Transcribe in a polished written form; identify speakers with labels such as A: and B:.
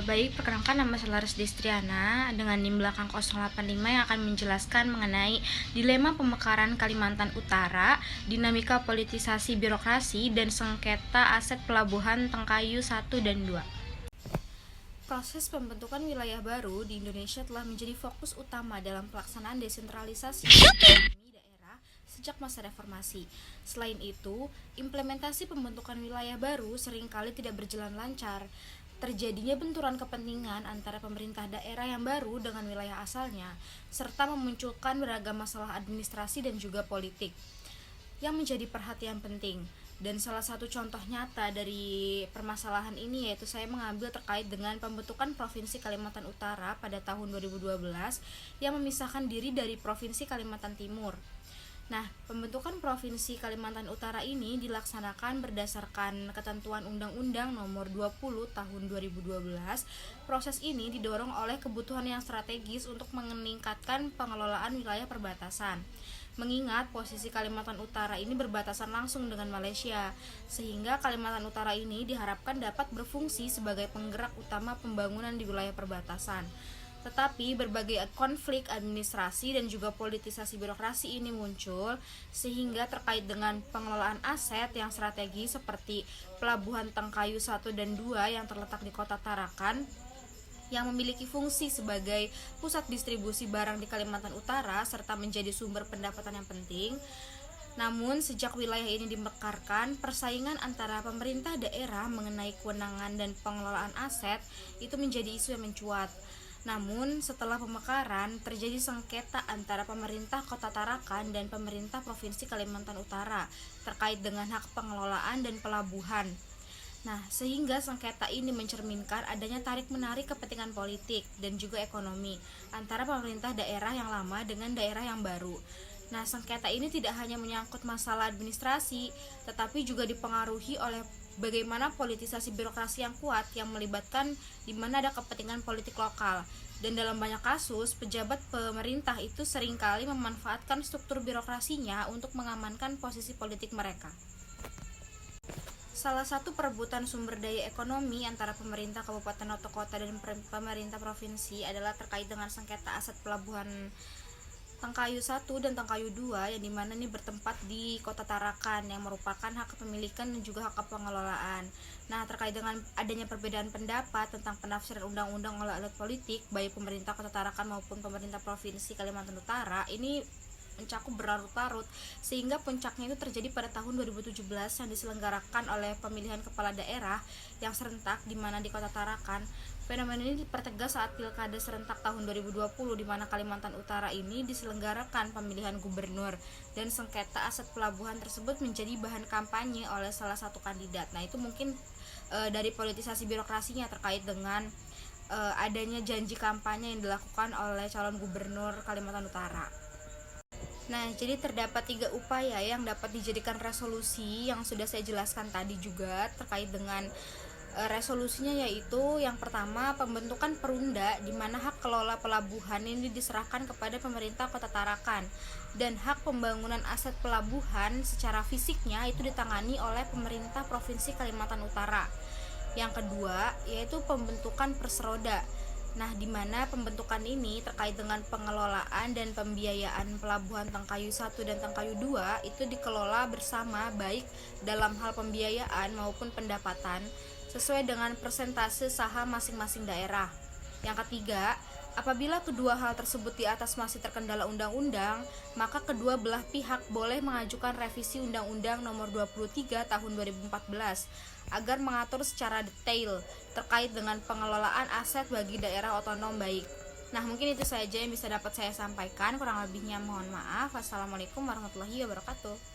A: Baik, perkenalkan nama saya Laris Destriana dengan NIM belakang 085 yang akan menjelaskan mengenai dilema pemekaran Kalimantan Utara, dinamika politisasi birokrasi, dan sengketa aset pelabuhan Tengkayu 1 dan 2. Proses pembentukan wilayah baru di Indonesia telah menjadi fokus utama dalam pelaksanaan desentralisasi otonomi daerah sejak masa reformasi. Selain itu, implementasi pembentukan wilayah baru seringkali tidak berjalan lancar. Terjadinya benturan kepentingan antara pemerintah daerah yang baru dengan wilayah asalnya, serta memunculkan beragam masalah administrasi dan juga politik yang menjadi perhatian penting. Dan salah satu contoh nyata dari permasalahan ini yaitu saya mengambil terkait dengan pembentukan Provinsi Kalimantan Utara pada tahun 2012 yang memisahkan diri dari Provinsi Kalimantan Timur. Nah, pembentukan Provinsi Kalimantan Utara ini dilaksanakan berdasarkan ketentuan Undang-Undang Nomor 20 Tahun 2012. Proses ini didorong oleh kebutuhan yang strategis untuk meningkatkan pengelolaan wilayah perbatasan. Mengingat posisi Kalimantan Utara ini berbatasan langsung dengan Malaysia, sehingga Kalimantan Utara ini diharapkan dapat berfungsi sebagai penggerak utama pembangunan di wilayah perbatasan. Tetapi berbagai konflik administrasi dan juga politisasi birokrasi ini muncul sehingga terkait dengan pengelolaan aset yang strategis seperti Pelabuhan Tengkayu 1 dan 2 yang terletak di Kota Tarakan yang memiliki fungsi sebagai pusat distribusi barang di Kalimantan Utara serta menjadi sumber pendapatan yang penting. Namun sejak wilayah ini dimekarkan, persaingan antara pemerintah daerah mengenai kewenangan dan pengelolaan aset itu menjadi isu yang mencuat. Namun setelah pemekaran terjadi sengketa antara pemerintah Kota Tarakan dan pemerintah Provinsi Kalimantan Utara terkait dengan hak pengelolaan dan pelabuhan. Nah, sehingga sengketa ini mencerminkan adanya tarik-menarik kepentingan politik dan juga ekonomi antara pemerintah daerah yang lama dengan daerah yang baru. Nah, sengketa ini tidak hanya menyangkut masalah administrasi, tetapi juga dipengaruhi oleh bagaimana politisasi birokrasi yang kuat yang melibatkan di mana ada kepentingan politik lokal. Dan dalam banyak kasus, pejabat pemerintah itu seringkali memanfaatkan struktur birokrasinya untuk mengamankan posisi politik mereka. Salah satu perebutan sumber daya ekonomi antara pemerintah kabupaten atau kota dan pemerintah provinsi adalah terkait dengan sengketa aset pelabuhan Tengkayu 1 dan Tengkayu 2 yang dimana ini bertempat di Kota Tarakan yang merupakan hak kepemilikan dan juga hak pengelolaan. Nah, terkait dengan adanya perbedaan pendapat tentang penafsiran undang-undang oleh elit politik baik pemerintah Kota Tarakan maupun pemerintah Provinsi Kalimantan Utara ini mencakup berlarut-larut sehingga puncaknya itu terjadi pada tahun 2017 yang diselenggarakan oleh pemilihan kepala daerah yang serentak di mana di Kota Tarakan. Fenomena ini dipertegas saat Pilkada serentak tahun 2020 di mana Kalimantan Utara ini diselenggarakan pemilihan gubernur dan sengketa aset pelabuhan tersebut menjadi bahan kampanye oleh salah satu kandidat. Nah, itu mungkin dari politisasi birokrasinya terkait dengan adanya janji kampanye yang dilakukan oleh calon gubernur Kalimantan Utara. Nah, jadi terdapat 3 upaya yang dapat dijadikan resolusi yang sudah saya jelaskan tadi juga terkait dengan resolusinya, yaitu yang pertama pembentukan perunda di mana hak kelola pelabuhan ini diserahkan kepada pemerintah Kota Tarakan dan hak pembangunan aset pelabuhan secara fisiknya itu ditangani oleh pemerintah Provinsi Kalimantan Utara. Yang kedua yaitu pembentukan Persroda. Nah, di mana pembentukan ini terkait dengan pengelolaan dan pembiayaan pelabuhan Tengkayu 1 dan Tengkayu 2 itu dikelola bersama baik dalam hal pembiayaan maupun pendapatan sesuai dengan persentase saham masing-masing daerah. Yang ketiga, apabila kedua hal tersebut di atas masih terkendala undang-undang, maka kedua belah pihak boleh mengajukan revisi Undang-Undang Nomor 23 Tahun 2014 agar mengatur secara detail terkait dengan pengelolaan aset bagi daerah otonom baik. Nah, mungkin itu saja yang bisa dapat saya sampaikan, kurang lebihnya mohon maaf. Wassalamualaikum warahmatullahi wabarakatuh.